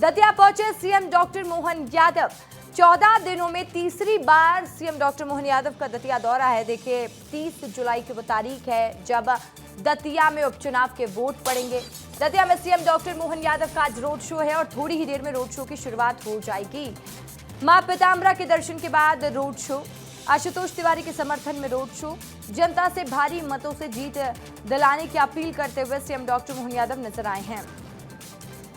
दतिया पहुंचे CM doctor Mohan Yadav. 14 दिनों में तीसरी बार सीएम डॉक्टर मोहन यादव का दतिया दौरा है। देखिए 30 जुलाई की वो तारीख है जब दतिया में उपचुनाव के वोट पड़ेंगे। दतिया में सीएम डॉक्टर मोहन यादव का आज रोड शो है और थोड़ी ही देर में रोड शो की शुरुआत हो जाएगी। मां पीताम्बरा के दर्शन के बाद रोड शो, आशुतोष तिवारी के समर्थन में रोड शो, जनता से भारी मतों से जीत दिलाने की अपील करते हुए सीएम डॉक्टर मोहन यादव नजर आए हैं।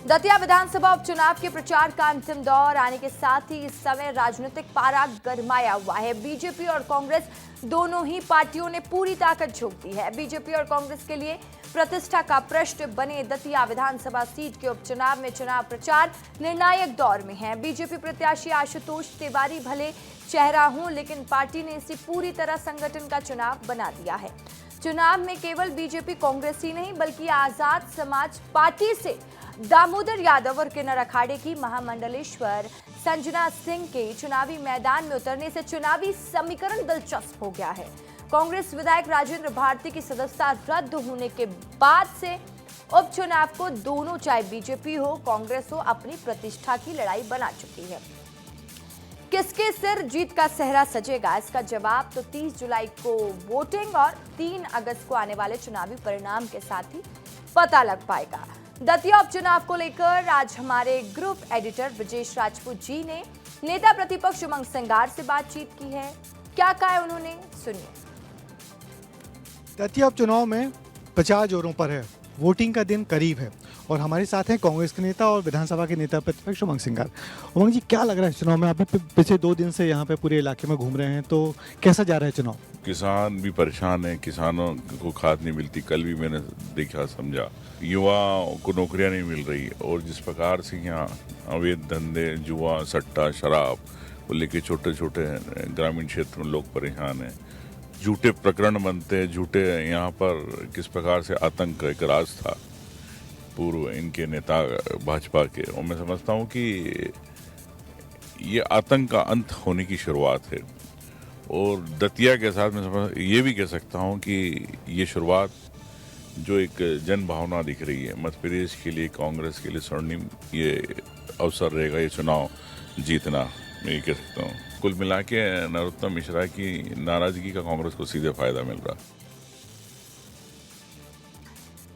दतिया विधानसभा उपचुनाव के प्रचार का अंतिम दौर आने के साथ ही इस समय राजनीतिक पारा गरमाया हुआ है। बीजेपी और कांग्रेस दोनों ही पार्टियों ने पूरी ताकत झोंक दी है। बीजेपी और कांग्रेस के लिए प्रतिष्ठा का प्रश्न बने दतिया विधानसभा सीट के उपचुनाव में चुनाव प्रचार निर्णायक दौर में है। बीजेपी प्रत्याशी आशुतोष तिवारी भले चेहरा हों, लेकिन पार्टी ने इसे पूरी तरह संगठन का चुनाव बना दिया है। चुनाव में केवल बीजेपी कांग्रेस ही नहीं बल्कि आजाद समाज पार्टी से दामोदर यादव और किन्नर अखाड़े की महामंडलेश्वर संजना सिंह के चुनावी मैदान में उतरने से चुनावी समीकरण दिलचस्प हो गया है। कांग्रेस विधायक राजेंद्र भारती की सदस्यता रद्द होने के बाद से उपचुनाव को दोनों, चाहे बीजेपी हो कांग्रेस हो, अपनी प्रतिष्ठा की लड़ाई बना चुकी है। किसके सिर जीत का सेहरा सजेगा, इसका जवाब तो 30 जुलाई को वोटिंग और 3 अगस्त को आने वाले चुनावी परिणाम के साथ ही पता लग पाएगा। दतिया उपचुनाव को लेकर आज हमारे ग्रुप एडिटर ब्रजेश राजपूत जी ने नेता प्रतिपक्ष उमंग सिंगार से बातचीत की है। क्या कहा है उन्होंने, सुनिए। दतिया उपचुनाव में प्रचार जोरों पर है, वोटिंग का दिन करीब है और हमारे साथ हैं कांग्रेस के नेता और विधानसभा के नेता प्रतिपक्ष उमंग सिंगार। उमंग जी, क्या लग रहा है चुनाव में? आप पिछले 2 दिन से यहाँ पे पूरे इलाके में घूम रहे हैं, तो कैसा जा रहा है चुनाव? किसान भी परेशान है, किसानों को खाद नहीं मिलती। कल भी मैंने देखा समझा, युवाओं को नौकरियां नहीं मिल रही और जिस प्रकार से यहाँ अवैध धंधे, जुआ, सट्टा, शराब को लेके छोटे छोटे ग्रामीण क्षेत्र में लोग परेशान हैं। झूठे प्रकरण बनते हैं, झूठे यहाँ पर किस प्रकार से आतंक एक राज था पूर्व इनके नेता भाजपा के, और मैं समझता हूँ कि ये आतंक का अंत होने की शुरुआत है। और दतिया के साथ मैं ये भी कह सकता हूँ कि ये शुरुआत जो एक जन भावना दिख रही है मध्य प्रदेश के लिए, कांग्रेस के लिए स्वर्णिम ये अवसर रहेगा ये चुनाव जीतना, मैं ये कह सकता हूँ। कुल मिला के नरोत्तम मिश्रा की नाराजगी का कांग्रेस को सीधे फायदा मिल रहा।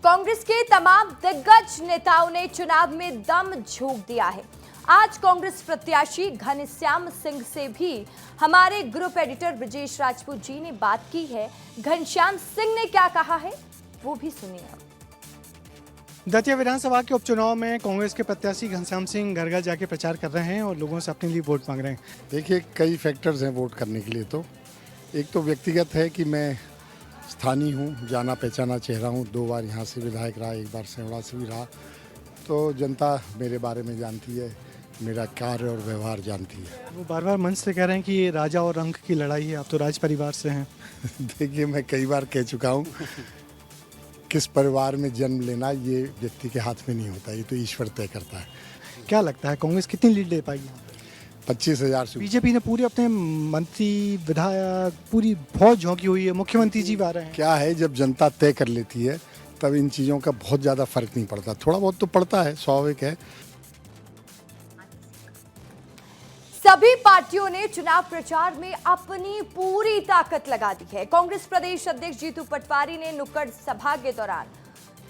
कांग्रेस के तमाम दिग्गज नेताओं ने चुनाव में दम झोंक दिया है। आज कांग्रेस प्रत्याशी घनश्याम सिंह से भी हमारे ग्रुप एडिटर ब्रजेश राजपूत जी ने बात की है। घनश्याम सिंह ने क्या कहा है वो भी सुनिए। दतिया विधानसभा के उपचुनाव में कांग्रेस के प्रत्याशी घनश्याम सिंह घर घर जाके प्रचार कर रहे हैं और लोगों से अपने लिए वोट मांग रहे हैं। देखिए, कई फैक्टर्स हैं वोट करने के लिए। तो एक तो व्यक्तिगत है कि मैं स्थानीय हूँ, जाना पहचाना चेहरा हूँ, 2 बार यहाँ से विधायक रहा, 1 बार सेवड़ा से भी रहा, तो जनता मेरे बारे में जानती है, मेरा कार्य और व्यवहार जानती है। वो बार बार मंच से कह रहे हैं कि ये राजा और रंक की लड़ाई है, आप तो राज परिवार से हैं। देखिए, मैं कई बार कह चुका हूँ, किस परिवार में जन्म लेना ये व्यक्ति के हाथ में नहीं होता, ये तो ईश्वर तय करता है। क्या लगता है कांग्रेस कितनी लीड ले पाएगी? 25,000 से। बीजेपी ने पूरे अपने मंत्री विधायक पूरी फौज झोंकी हुई है, मुख्यमंत्री जी भी आ रहे हैं। क्या है, जब जनता तय कर लेती है तब इन चीज़ों का बहुत ज़्यादा फर्क नहीं पड़ता। थोड़ा बहुत तो पड़ता है, स्वाभाविक है। सभी पार्टियों ने चुनाव प्रचार में अपनी पूरी ताकत लगा दी है। कांग्रेस प्रदेश अध्यक्ष जीतू पटवारी ने नुक्कड़ सभा के दौरान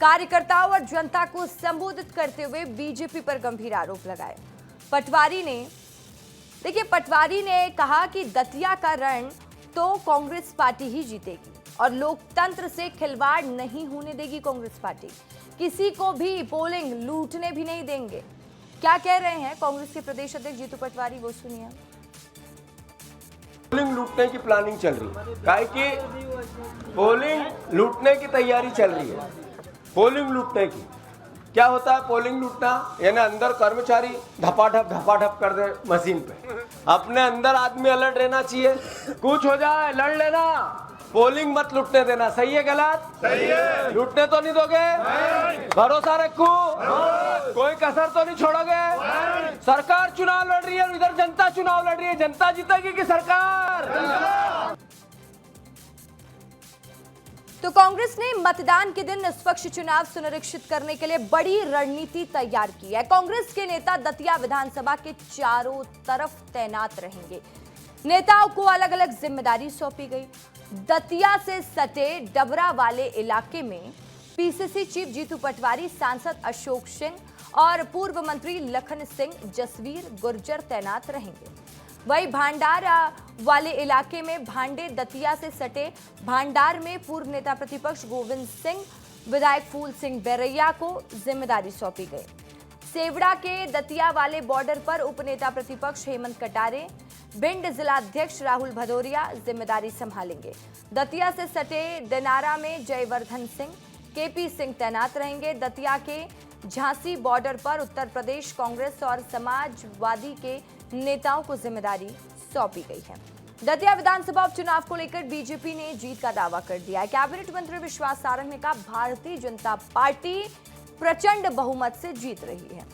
कार्यकर्ताओं और जनता को संबोधित करते हुए बीजेपी पर गंभीर आरोप लगाए। पटवारी ने कहा कि दतिया का रण तो कांग्रेस पार्टी ही जीतेगी और लोकतंत्र से खिलवाड़ नहीं होने देगी कांग्रेस पार्टी। किसी को भी पोलिंग लूटने भी नहीं देंगे। क्या कह रहे हैं कांग्रेस के प्रदेश अध्यक्ष जीतू पटवारी, वो सुनिए। पोलिंग लूटने की प्लानिंग चल रही है, काहे कि पोलिंग लूटने की तैयारी चल रही है। पोलिंग लूटने की क्या होता है? पोलिंग लूटना यानी अंदर कर्मचारी धपाधप कर दे मशीन पे। अपने अंदर आदमी अलर्ट रहना चाहिए, कुछ हो जाए लड़ लेना, पोलिंग मत लूटने देना। सही है गलत? सही है। लूटने तो नहीं दोगे? भरोसा रखो, कोई कसर तो नहीं छोड़ोगे? सरकार चुनाव लड़ रही है और इधर जनता चुनाव लड़ रही है। जनता जीतेगी कि सरकार? तो कांग्रेस ने मतदान के दिन निष्पक्ष चुनाव सुनिश्चित करने के लिए बड़ी रणनीति तैयार की है। कांग्रेस के नेता दतिया विधानसभा के चारों तरफ तैनात रहेंगे। नेताओं को अलग अलग जिम्मेदारी सौंपी गई। दतिया से सटे डबरा वाले इलाके में पीसीसी चीफ जीतू पटवारी, सांसद अशोक सिंह और पूर्व मंत्री लखन सिंह जसवीर गुर्जर तैनात रहेंगे। वहीं भांडार वाले इलाके में भांडे दतिया से सटे भांडार में पूर्व नेता प्रतिपक्ष गोविंद सिंह, विधायक फूल सिंह बैरैया को जिम्मेदारी सौंपी गई। सेवड़ा के दतिया वाले बॉर्डर पर उपनेता प्रतिपक्ष हेमंत कटारे, भिंड जिलाध्यक्ष राहुल भदौरिया जिम्मेदारी संभालेंगे। दतिया से सटे दिनारा में जयवर्धन सिंह, केपी सिंह तैनात रहेंगे। दतिया के झांसी बॉर्डर पर उत्तर प्रदेश कांग्रेस और समाजवादी के नेताओं को जिम्मेदारी सौंपी गई है। दतिया विधानसभा उपचुनाव को लेकर बीजेपी ने जीत का दावा कर दिया है। कैबिनेट मंत्री विश्वास सारंग ने कहा, भारतीय जनता पार्टी प्रचंड बहुमत से जीत रही है।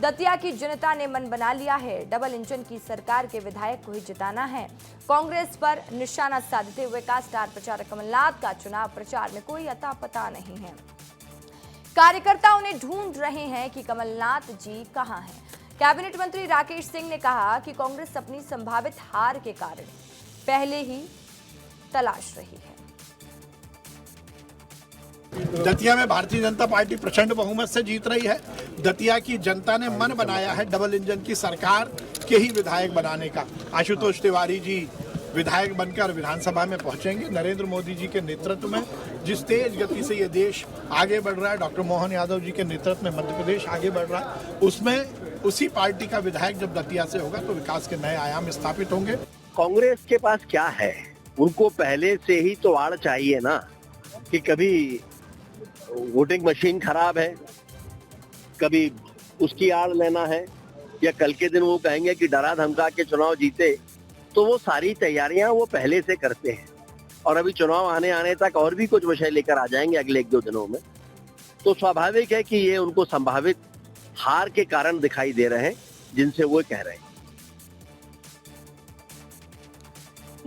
दतिया की जनता ने मन बना लिया है। डबल इंजन की सरकार के विधायक को ही जिताना है। कांग्रेस पर निशाना साधते हुए कहा, स्टार प्रचारक कमलनाथ का चुनाव प्रचार में कोई अता पता नहीं है। कार्यकर्ता उन्हें ढूंढ रहे हैं कि कमलनाथ जी कहां हैं। कैबिनेट मंत्री राकेश सिंह ने कहा कि कांग्रेस अपनी संभावित हार के कारण पहले ही तलाश रही है। दतिया में भारतीय जनता पार्टी प्रचंड बहुमत से जीत रही है। दतिया की जनता ने मन बनाया है डबल इंजन की सरकार के ही विधायक बनाने का। आशुतोष तिवारी जी विधायक बनकर विधानसभा में पहुंचेंगे। नरेंद्र मोदी जी के नेतृत्व में जिस तेज गति से ये देश आगे बढ़ रहा है, डॉक्टर मोहन यादव जी के नेतृत्व में मध्य प्रदेश आगे बढ़ रहा है, उसमें उसी पार्टी का विधायक जब दतिया से होगा तो विकास के नए आयाम स्थापित होंगे। कांग्रेस के पास क्या है? उनको पहले से ही तो आड़ चाहिए ना, कि कभी वोटिंग मशीन खराब है, कभी उसकी आड़ लेना है, या कल के दिन वो कहेंगे कि डरा धमका के चुनाव जीते। तो वो सारी तैयारियां वो पहले से करते हैं और अभी चुनाव आने तक और भी कुछ विषय लेकर आ जाएंगे अगले 1-2 दिनों में। तो स्वाभाविक है कि ये उनको संभावित हार के कारण दिखाई दे रहे हैं जिनसे वो कह रहे हैं।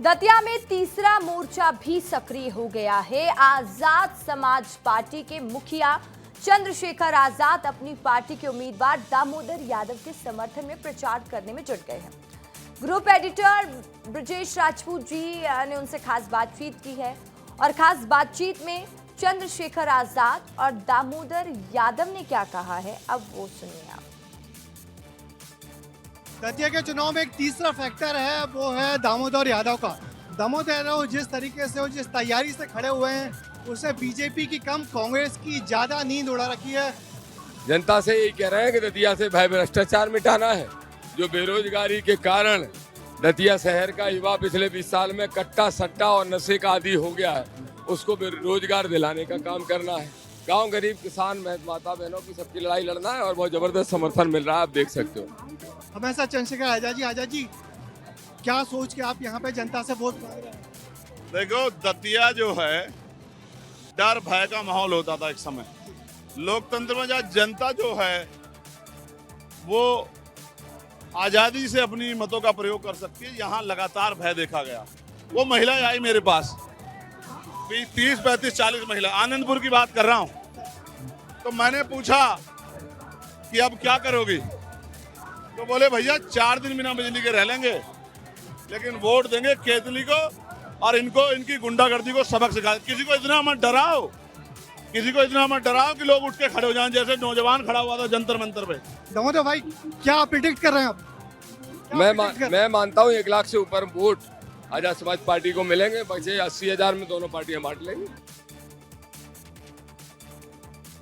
दतिया में तीसरा मोर्चा भी सक्रिय हो गया है। आजाद समाज पार्टी के मुखिया चंद्रशेखर आजाद अपनी पार्टी के उम्मीदवार दामोदर यादव के समर्थन में प्रचार करने में जुट गए हैं। ग्रुप एडिटर ब्रजेश राजपूत जी ने उनसे खास बातचीत की है और खास बातचीत में चंद्रशेखर आजाद और दामोदर यादव ने क्या कहा है, अब वो सुनिए आप। दतिया के चुनाव में एक तीसरा फैक्टर है, वो है दामोदर यादव का। दामोदर यादव जिस तरीके से और जिस तैयारी से खड़े हुए हैं, उससे बीजेपी की कम कांग्रेस की ज्यादा नींद उड़ा रखी है। जनता से यही कह रहे हैं कि दतिया से भय भ्रष्टाचार मिटाना है। जो बेरोजगारी के कारण दतिया शहर का युवा पिछले 20 साल में कट्टा सट्टा और नशे का आदी हो गया है, उसको रोजगार दिलाने का काम करना है। गांव गरीब किसान माता बहनों की सबकी लड़ाई लड़ना है और बहुत जबरदस्त समर्थन मिल रहा है, आप देख सकते हो। हमेशा चंद्रशेखर आजाद जी क्या सोच के आप यहाँ पे जनता से वोट मांग रहे हैं? देखो, दतिया जो है डर भय का माहौल होता था एक समय। लोकतंत्र में जहाँ जनता जो है वो आजादी से अपनी मतों का प्रयोग कर सकती है, यहाँ लगातार भय देखा गया। वो महिला आई मेरे पास 30, 35, 40 महिला, आनंदपुर की बात कर रहा हूँ। तो मैंने पूछा कि अब क्या करोगी, तो बोले भैया 4 दिन बिना बिजली के रह लेंगे, लेकिन वोट देंगे केतली को और इनको इनकी गुंडागर्दी को सबक सिखा। किसी को इतना मत डराओ, किसी को इतना मत डराओ कि लोग उठ के खड़े हो जाएं, जैसे नौजवान खड़ा हुआ था जंतर मंतर पे। दामोदर भाई क्या प्रिडिक्ट कर रहे हैं आप? मैं मानता हूँ 1 लाख से ऊपर वोट आजाद समाज पार्टी को मिलेंगे, बचे 80,000 में दोनों पार्टियां बांट लेंगी।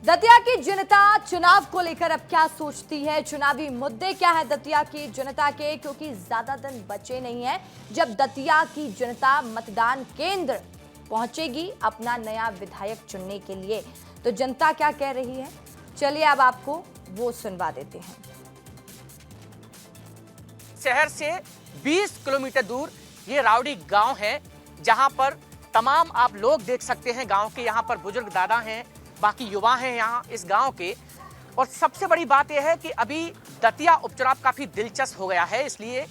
दतिया की जनता चुनाव को लेकर अब क्या सोचती है, चुनावी मुद्दे क्या है दतिया की जनता के, क्योंकि ज्यादा दिन बचे नहीं है जब दतिया की जनता मतदान केंद्र पहुंचेगी अपना नया विधायक चुनने के लिए। तो जनता क्या कह रही है, चलिए अब आपको वो सुनवा देते हैं। शहर से 20 किलोमीटर दूर ये रावड़ी गांव है, जहां पर तमाम आप लोग देख सकते हैं गांव के। यहाँ पर बुजुर्ग दादा हैं, बाकी युवा हैं यहाँ इस गांव के। और सबसे बड़ी बात यह है कि अभी दतिया उपचुनाव काफ़ी दिलचस्प हो गया है, इसलिए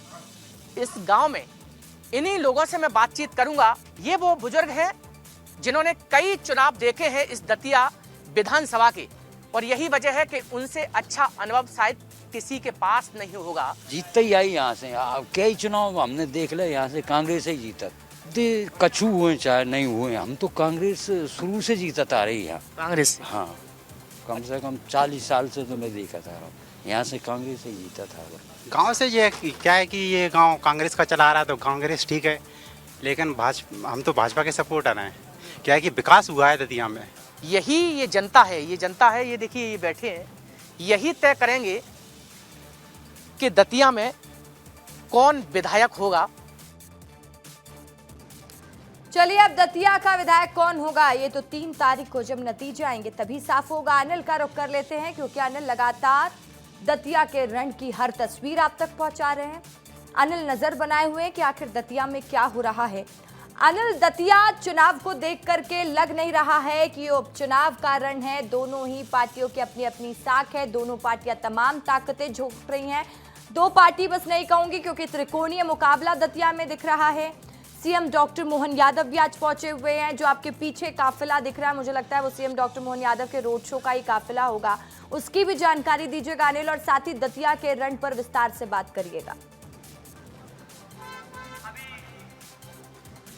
इस गांव में इन्हीं लोगों से मैं बातचीत करूंगा। ये वो बुजुर्ग हैं जिन्होंने कई चुनाव देखे हैं इस दतिया विधानसभा के, और यही वजह है कि उनसे अच्छा अनुभव शायद किसी के पास नहीं होगा। जीतते ही आई यहाँ से। कई चुनाव हमने देख लिया, यहाँ से कांग्रेस ही जीता। कछु हुए चाहे नहीं हुए, हम तो कांग्रेस शुरू से जीतत आ रही है। कांग्रेस? हाँ, कम से कम 40 साल से तो मैं देखा था, यहाँ से कांग्रेस ही जीता था। गांव से ये क्या है कि ये गांव कांग्रेस का चला रहा है तो कांग्रेस ठीक है, लेकिन हम तो भाजपा के सपोर्टर हैं। क्या है कि विकास हुआ है दतिया में। यही ये जनता है, ये देखिए ये बैठे हैं, यही तय करेंगे कि दतिया में कौन विधायक होगा। चलिए, अब दतिया का विधायक कौन होगा ये तो 3 तारीख को जब नतीजे आएंगे तभी साफ होगा। अनिल का रुख कर लेते हैं, क्योंकि अनिल लगातार दतिया के रण की हर तस्वीर आप तक पहुंचा रहे हैं। अनिल नजर बनाए हुए हैं कि आखिर दतिया में क्या हो रहा है। अनिल, दतिया चुनाव को देख करके लग नहीं रहा है कि ये उपचुनाव का रण है। दोनों ही पार्टियों की अपनी अपनी साख है, दोनों पार्टियां तमाम ताकतें झोंक रही हैं। 2 पार्टी बस नहीं कहूंगी, क्योंकि त्रिकोणीय मुकाबला दतिया में दिख रहा है। सीएम डॉक्टर मोहन यादव भी आज पहुंचे हुए हैं। जो आपके पीछे काफिला दिख रहा है, मुझे लगता है वो सीएम डॉक्टर मोहन यादव के रोड शो का ही काफिला होगा। उसकी भी जानकारी दीजिएगा अनिल, और साथ ही दतिया के रण पर विस्तार से बात करिएगा।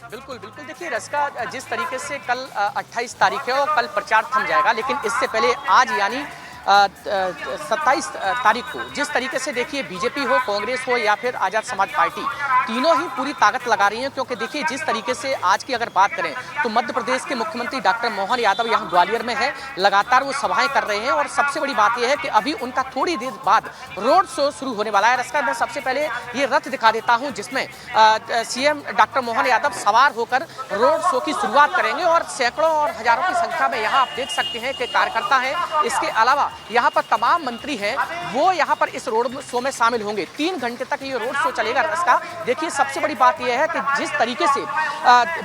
बिल्कुल बिल्कुल, देखिए रस्का, जिस तरीके से कल 28 तारीख है और कल प्रचार थम जाएगा, लेकिन इससे पहले आज यानी 27 तारीख को जिस तरीके से देखिए बीजेपी हो, कांग्रेस हो या फिर आज़ाद समाज पार्टी, तीनों ही पूरी ताकत लगा रही हैं। क्योंकि देखिए जिस तरीके से आज की अगर बात करें तो मध्य प्रदेश के मुख्यमंत्री डॉक्टर मोहन यादव यहाँ ग्वालियर में है, लगातार वो सभाएं कर रहे हैं। और सबसे बड़ी बात यह है कि अभी उनका थोड़ी देर बाद रोड शो शुरू होने वाला है। रस्का, मैं सबसे पहले ये रथ दिखा देता हूँ जिसमें सीएम डॉक्टर मोहन यादव सवार होकर रोड शो की शुरुआत करेंगे, और सैकड़ों और हजारों की संख्या में यहाँ आप देख सकते हैं कि कार्यकर्ता हैं। इसके अलावा यहाँ पर तमाम मंत्री हैं, वो यहाँ पर इस रोड शो में शामिल होंगे। 3 घंटे तक ये रोड शो चलेगा। रस्का, देखिए सबसे बड़ी बात यह है कि जिस तरीके से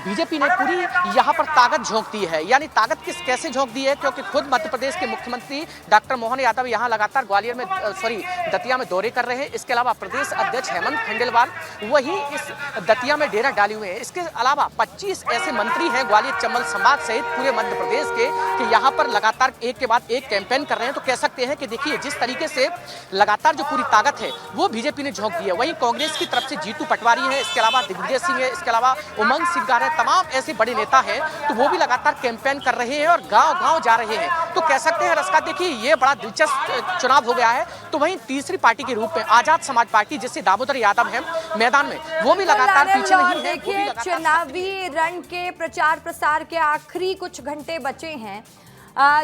बीजेपी ने पूरी यहाँ पर ताकत झोंक दी है, यानी ताकत कैसे झोंक दी है, क्योंकि खुद मध्य प्रदेश के मुख्यमंत्री डॉक्टर मोहन यादव यहाँ लगातार ग्वालियर में दतिया में दौरे कर रहे हैं। इसके अलावा प्रदेश अध्यक्ष हेमंत खंडेलवाल वही इस दतिया में डेरा डाले हुए हैं। इसके अलावा 25 ऐसे मंत्री हैं ग्वालियर चंबल संभाग सहित पूरे मध्य प्रदेश के, कि यहाँ पर लगातार एक के बाद एक कैंपेन कर रहे हैं। तो कह सकते हैं कि देखिए जिस तरीके से लगातार जो पूरी ताकत है वो बीजेपी ने झोंक दी है। वहीं कांग्रेस की तरफ से जीतू पटवारी है, इसके अलावा दिग्विजय सिंह है, इसके अलावा उमंग सिंगार है, तमाम ऐसे बड़े नेता हैं, तो वो भी लगातार कैंपेन कर रहे हैं और गांव-गांव जा रहे हैं। तो कह सकते हैं रस्का, देखिए ये बड़ा दिलचस्प चुनाव हो गया है। तो वहीं तीसरी पार्टी के रूप में आजाद समाज पार्टी, जिससे दामोदर यादव है मैदान में, वो भी लगातार पीछे नहीं है। देखिए चुनावी रण के प्रचार प्रसार के आखिरी कुछ घंटे बचे हैं,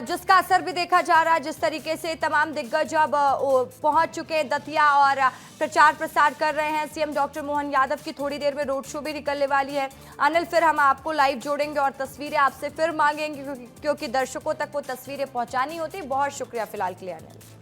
जिसका असर भी देखा जा रहा है। जिस तरीके से तमाम दिग्गज अब पहुंच चुके दतिया और प्रचार प्रसार कर रहे हैं। सीएम डॉक्टर मोहन यादव की थोड़ी देर में रोड शो भी निकलने वाली है। अनिल, फिर हम आपको लाइव जोड़ेंगे और तस्वीरें आपसे फिर मांगेंगे, क्योंकि दर्शकों तक वो तस्वीरें पहुंचानी होती। बहुत शुक्रिया फिलहाल के लिए अनिल।